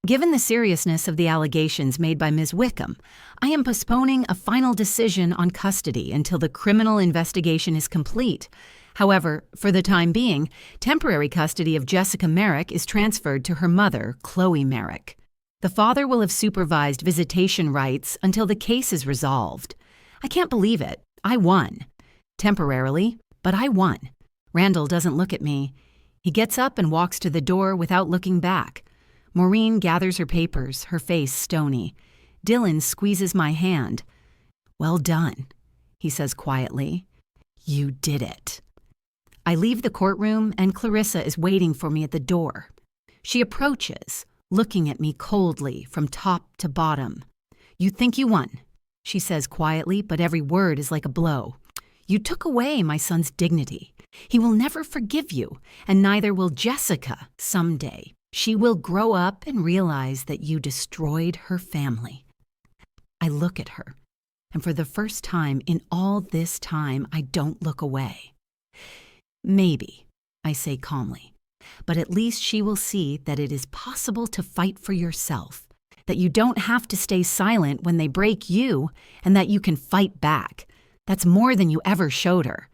Given the seriousness of the allegations made by Ms. Wickham, I am postponing a final decision on custody until the criminal investigation is complete. However, for the time being, temporary custody of Jessica Merrick is transferred to her mother, Chloe Merrick. The father will have supervised visitation rights until the case is resolved. I can't believe it. I won. Temporarily, but I won. Randall doesn't look at me. He gets up and walks to the door without looking back. Maureen gathers her papers, her face stony. Dylan squeezes my hand. "Well done," he says quietly. "You did it." I leave the courtroom and Clarissa is waiting for me at the door. She approaches, looking at me coldly from top to bottom. "You think you won," she says quietly, but every word is like a blow. "You took away my son's dignity. He will never forgive you, and neither will Jessica someday. She will grow up and realize that you destroyed her family." I look at her, and for the first time in all this time, I don't look away. "Maybe," I say calmly, "but at least she will see that it is possible to fight for yourself, that you don't have to stay silent when they break you, and that you can fight back. That's more than you ever showed her."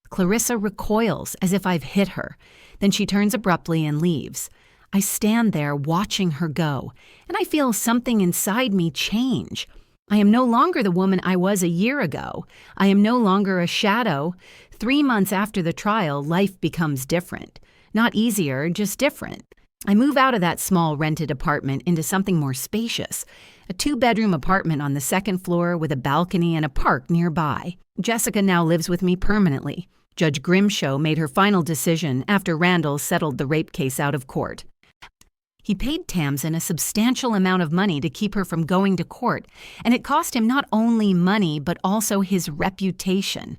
Clarissa recoils as if I've hit her. Then she turns abruptly and leaves. I stand there watching her go, and I feel something inside me change. I am no longer the woman I was a year ago. I am no longer a shadow. 3 months after the trial, life becomes different. Not easier, just different. I move out of that small rented apartment into something more spacious, a 2-bedroom apartment on the 2nd floor with a balcony and a park nearby. Jessica now lives with me permanently. Judge Grimshaw made her final decision after Randall settled the rape case out of court. He paid Tamsin a substantial amount of money to keep her from going to court, and it cost him not only money but also his reputation.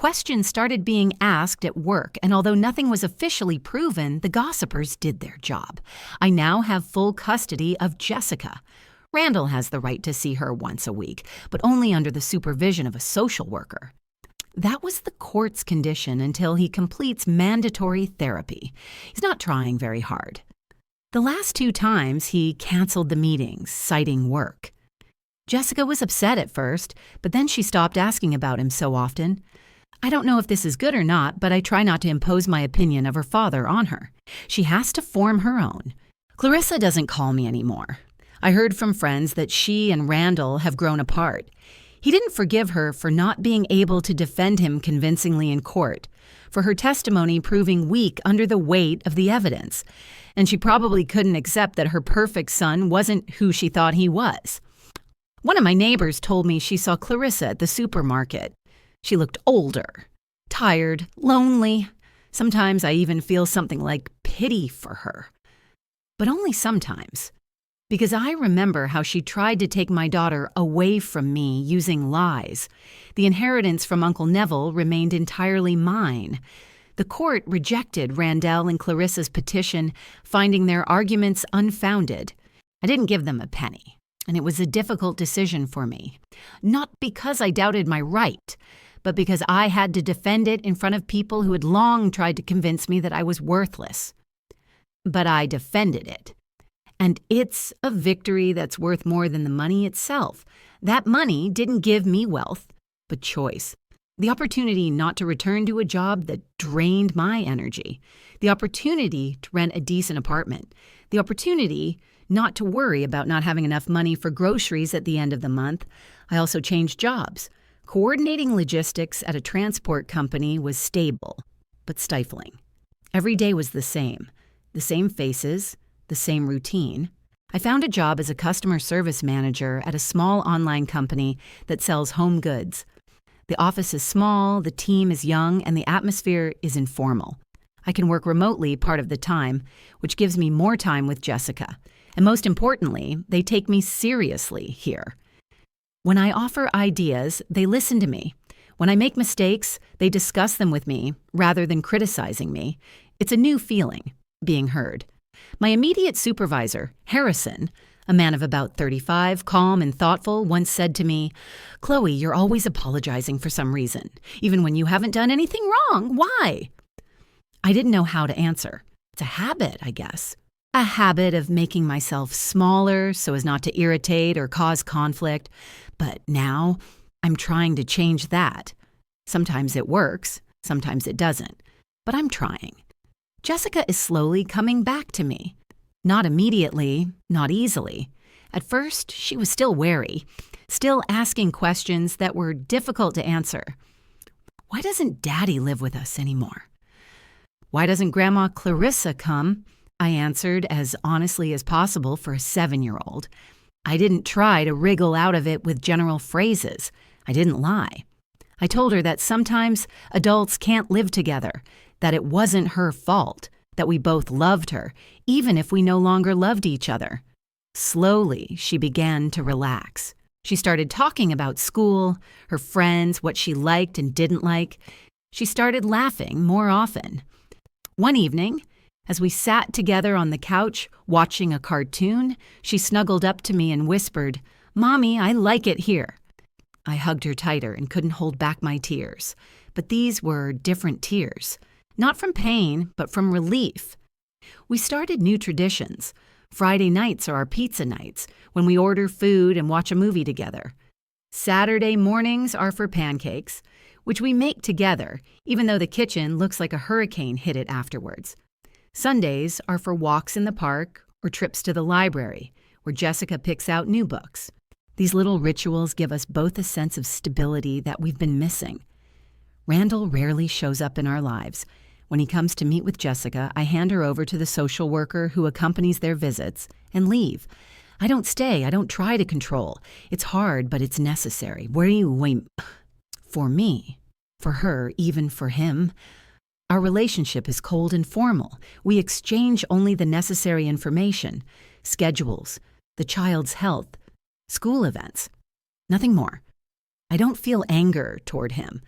Questions started being asked at work, and although nothing was officially proven, the gossipers did their job. I now have full custody of Jessica. Randall has the right to see her once a week, but only under the supervision of a social worker. That was the court's condition until he completes mandatory therapy. He's not trying very hard. The last 2 times, he canceled the meetings, citing work. Jessica was upset at first, but then she stopped asking about him so often. I don't know if this is good or not, but I try not to impose my opinion of her father on her. She has to form her own. Clarissa doesn't call me anymore. I heard from friends that she and Randall have grown apart. He didn't forgive her for not being able to defend him convincingly in court, for her testimony proving weak under the weight of the evidence, and she probably couldn't accept that her perfect son wasn't who she thought he was. One of my neighbors told me she saw Clarissa at the supermarket. She looked older, tired, lonely. Sometimes I even feel something like pity for her. But only sometimes. Because I remember how she tried to take my daughter away from me using lies. The inheritance from Uncle Neville remained entirely mine. The court rejected Randall and Clarissa's petition, finding their arguments unfounded. I didn't give them a penny, and it was a difficult decision for me. Not because I doubted my right, but because I had to defend it in front of people who had long tried to convince me that I was worthless. But I defended it. And it's a victory that's worth more than the money itself. That money didn't give me wealth, but choice. The opportunity not to return to a job that drained my energy. The opportunity to rent a decent apartment. The opportunity not to worry about not having enough money for groceries at the end of the month. I also changed jobs. Coordinating logistics at a transport company was stable, but stifling. Every day was the same faces, the same routine. I found a job as a customer service manager at a small online company that sells home goods. The office is small, the team is young, and the atmosphere is informal. I can work remotely part of the time, which gives me more time with Jessica. And most importantly, they take me seriously here. When I offer ideas, they listen to me. When I make mistakes, they discuss them with me rather than criticizing me. It's a new feeling, being heard. My immediate supervisor, Harrison, a man of about 35, calm and thoughtful, once said to me, "Chloe, you're always apologizing for some reason, even when you haven't done anything wrong. Why?" I didn't know how to answer. It's a habit, I guess. A habit of making myself smaller so as not to irritate or cause conflict. But now, I'm trying to change that. Sometimes it works, sometimes it doesn't. But I'm trying. Jessica is slowly coming back to me. Not immediately, not easily. At first, she was still wary, still asking questions that were difficult to answer. Why doesn't Daddy live with us anymore? Why doesn't Grandma Clarissa come? I answered as honestly as possible for a 7-year-old. I didn't try to wriggle out of it with general phrases. I didn't lie. I told her that sometimes adults can't live together, that it wasn't her fault, that we both loved her, even if we no longer loved each other. Slowly, she began to relax. She started talking about school, her friends, what she liked and didn't like. She started laughing more often. One evening, as we sat together on the couch watching a cartoon, she snuggled up to me and whispered, "Mommy, I like it here." I hugged her tighter and couldn't hold back my tears. But these were different tears. Not from pain, but from relief. We started new traditions. Friday nights are our pizza nights, when we order food and watch a movie together. Saturday mornings are for pancakes, which we make together, even though the kitchen looks like a hurricane hit it afterwards. Sundays are for walks in the park or trips to the library, where Jessica picks out new books. These little rituals give us both a sense of stability that we've been missing. Randall rarely shows up in our lives. When he comes to meet with Jessica, I hand her over to the social worker who accompanies their visits and leave. I don't stay. I don't try to control. It's hard, but it's necessary. For me, for her, even for him. Our relationship is cold and formal. We exchange only the necessary information, schedules, the child's health, school events. Nothing more. I don't feel anger toward him.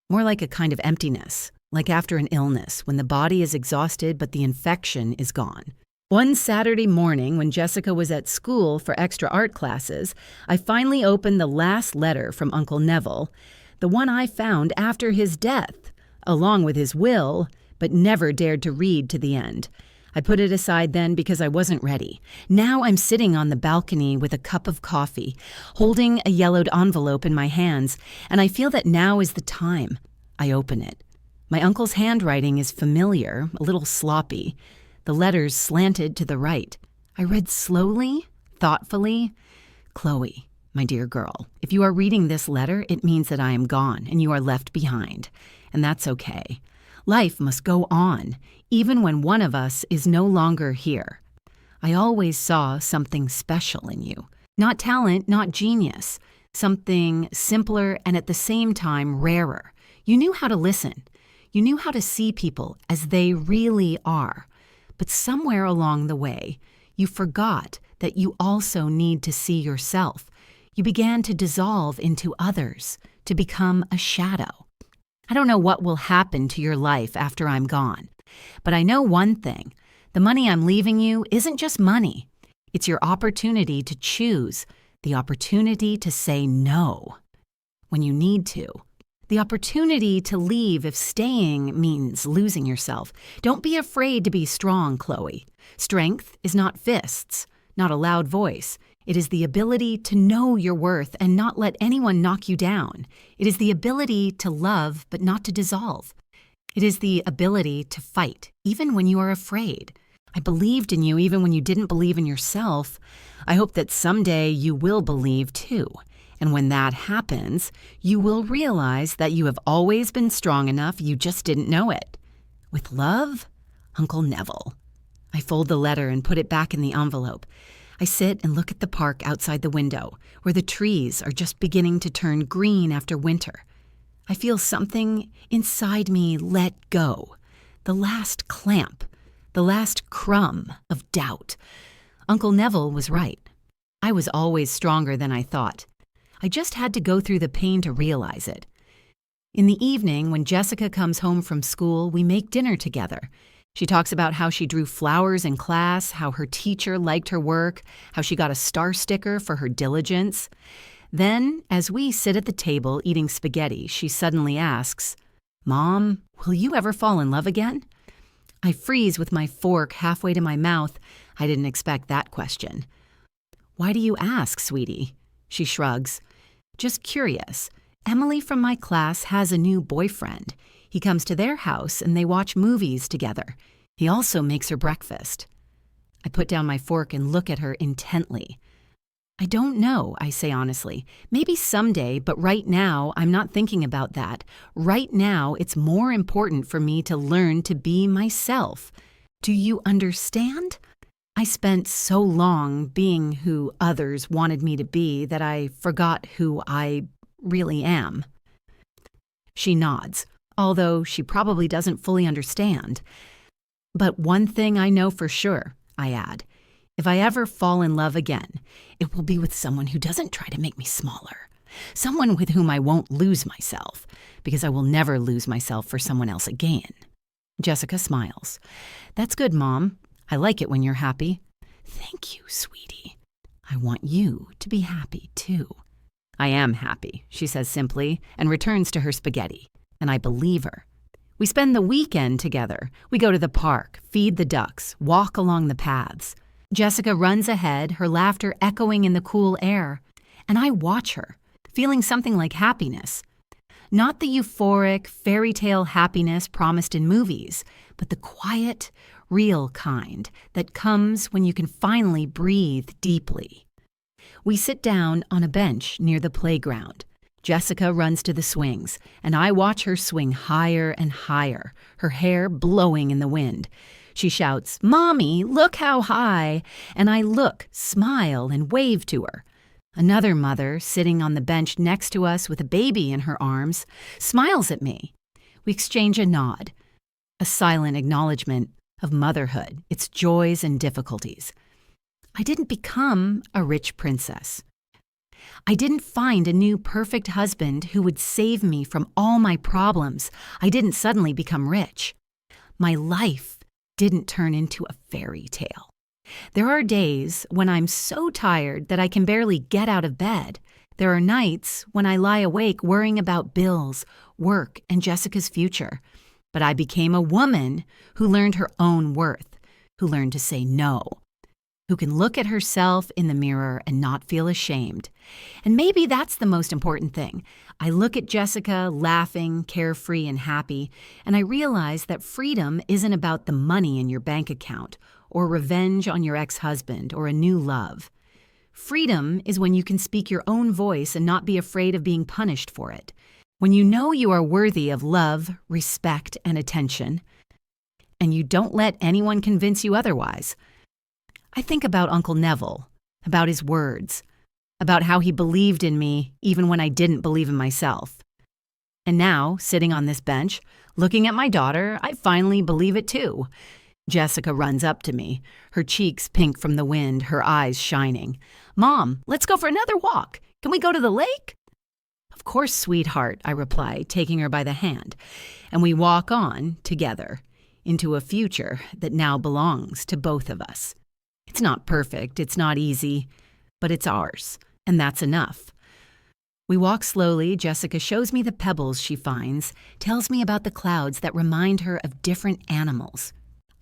More like a kind of emptiness, like after an illness, when the body is exhausted but the infection is gone. One Saturday morning, when Jessica was at school for extra art classes, I finally opened the last letter from Uncle Neville, the one I found after his death, along with his will, but never dared to read to the end. I put it aside then because I wasn't ready. Now I'm sitting on the balcony with a cup of coffee, holding a yellowed envelope in my hands, and I feel that now is the time. I open it. My uncle's handwriting is familiar, a little sloppy. The letters slanted to the right. I read slowly, thoughtfully. Chloe, my dear girl, if you are reading this letter, it means that I am gone and you are left behind. And that's okay. Life must go on, even when one of us is no longer here. I always saw something special in you. Not talent, not genius. Something simpler and at the same time rarer. You knew how to listen. You knew how to see people as they really are. But somewhere along the way, you forgot that you also need to see yourself. You began to dissolve into others, to become a shadow. I don't know what will happen to your life after I'm gone, but I know one thing. The money I'm leaving you isn't just money. It's your opportunity to choose, the opportunity to say no when you need to. The opportunity to leave if staying means losing yourself. Don't be afraid to be strong, Chloe. Strength is not fists, not a loud voice. It is the ability to know your worth and not let anyone knock you down. It is the ability to love but not to dissolve. It is the ability to fight, even when you are afraid. I believed in you even when you didn't believe in yourself. I hope that someday you will believe too. And when that happens, you will realize that you have always been strong enough, you just didn't know it. With love, Uncle Neville. I fold the letter and put it back in the envelope. I sit and look at the park outside the window, where the trees are just beginning to turn green after winter. I feel something inside me let go. The last clamp, the last crumb of doubt. Uncle Neville was right. I was always stronger than I thought. I just had to go through the pain to realize it. In the evening, when Jessica comes home from school, we make dinner together. She talks about how she drew flowers in class, how her teacher liked her work, how she got a star sticker for her diligence. Then, as we sit at the table eating spaghetti, she suddenly asks, "Mom, will you ever fall in love again?" I freeze with my fork halfway to my mouth. I didn't expect that question. "Why do you ask, sweetie?" She shrugs. "Just curious. Emily from my class has a new boyfriend. He comes to their house and they watch movies together. He also makes her breakfast." I put down my fork and look at her intently. "I don't know," I say honestly. "Maybe someday, but right now I'm not thinking about that. Right now it's more important for me to learn to be myself. Do you understand? I spent so long being who others wanted me to be that I forgot who I really am." She nods, although she probably doesn't fully understand. "But one thing I know for sure," I add. "If I ever fall in love again, it will be with someone who doesn't try to make me smaller. Someone with whom I won't lose myself, because I will never lose myself for someone else again." Jessica smiles. "That's good, Mom. I like it when you're happy." "Thank you, sweetie. I want you to be happy, too." "I am happy," she says simply, and returns to her spaghetti. And I believe her. We spend the weekend together. We go to the park, feed the ducks, walk along the paths. Jessica runs ahead, her laughter echoing in the cool air. And I watch her, feeling something like happiness. Not the euphoric, fairy tale happiness promised in movies, but the quiet, real kind that comes when you can finally breathe deeply. We sit down on a bench near the playground. Jessica runs to the swings, and I watch her swing higher and higher, her hair blowing in the wind. She shouts, "Mommy, look how high!" And I look, smile, and wave to her. Another mother, sitting on the bench next to us with a baby in her arms, smiles at me. We exchange a nod, a silent acknowledgement of motherhood, its joys and difficulties. I didn't become a rich princess. I didn't find a new perfect husband who would save me from all my problems. I didn't suddenly become rich. My life didn't turn into a fairy tale. There are days when I'm so tired that I can barely get out of bed. There are nights when I lie awake worrying about bills, work, and Jessica's future. But I became a woman who learned her own worth, who learned to say no, who can look at herself in the mirror and not feel ashamed. And maybe that's the most important thing. I look at Jessica laughing, carefree, and happy, and I realize that freedom isn't about the money in your bank account or revenge on your ex-husband or a new love. Freedom is when you can speak your own voice and not be afraid of being punished for it. When you know you are worthy of love, respect, and attention, and you don't let anyone convince you otherwise. I think about Uncle Neville, about his words, about how he believed in me even when I didn't believe in myself. And now, sitting on this bench, looking at my daughter, I finally believe it too. Jessica runs up to me, her cheeks pink from the wind, her eyes shining. "Mom, let's go for another walk. Can we go to the lake?" "Of course, sweetheart," I reply, taking her by the hand. And we walk on together into a future that now belongs to both of us. It's not perfect, it's not easy, but it's ours, and that's enough. We walk slowly. Jessica shows me the pebbles she finds, tells me about the clouds that remind her of different animals.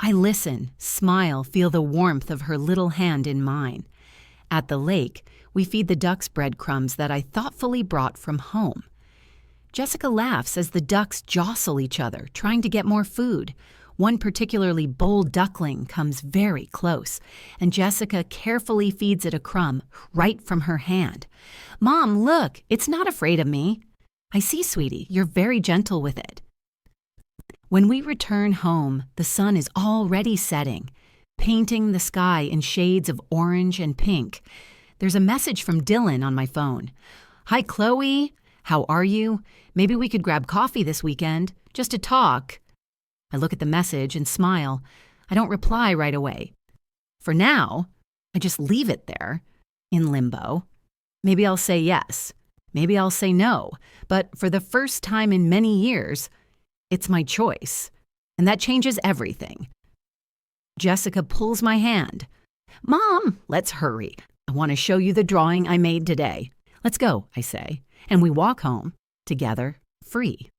I listen, smile, feel the warmth of her little hand in mine. At the lake, we feed the ducks breadcrumbs that I thoughtfully brought from home. Jessica laughs as the ducks jostle each other, trying to get more food. One particularly bold duckling comes very close, and Jessica carefully feeds it a crumb right from her hand. "Mom, look, it's not afraid of me." "I see, sweetie, you're very gentle with it." When we return home, the sun is already setting, painting the sky in shades of orange and pink. There's a message from Dylan on my phone. "Hi, Chloe. How are you? Maybe we could grab coffee this weekend, just to talk." I look at the message and smile. I don't reply right away. For now, I just leave it there, in limbo. Maybe I'll say yes. Maybe I'll say no. But for the first time in many years, it's my choice. And that changes everything. Jessica pulls my hand. "Mom, let's hurry. I want to show you the drawing I made today." "Let's go," I say. And we walk home, together, free.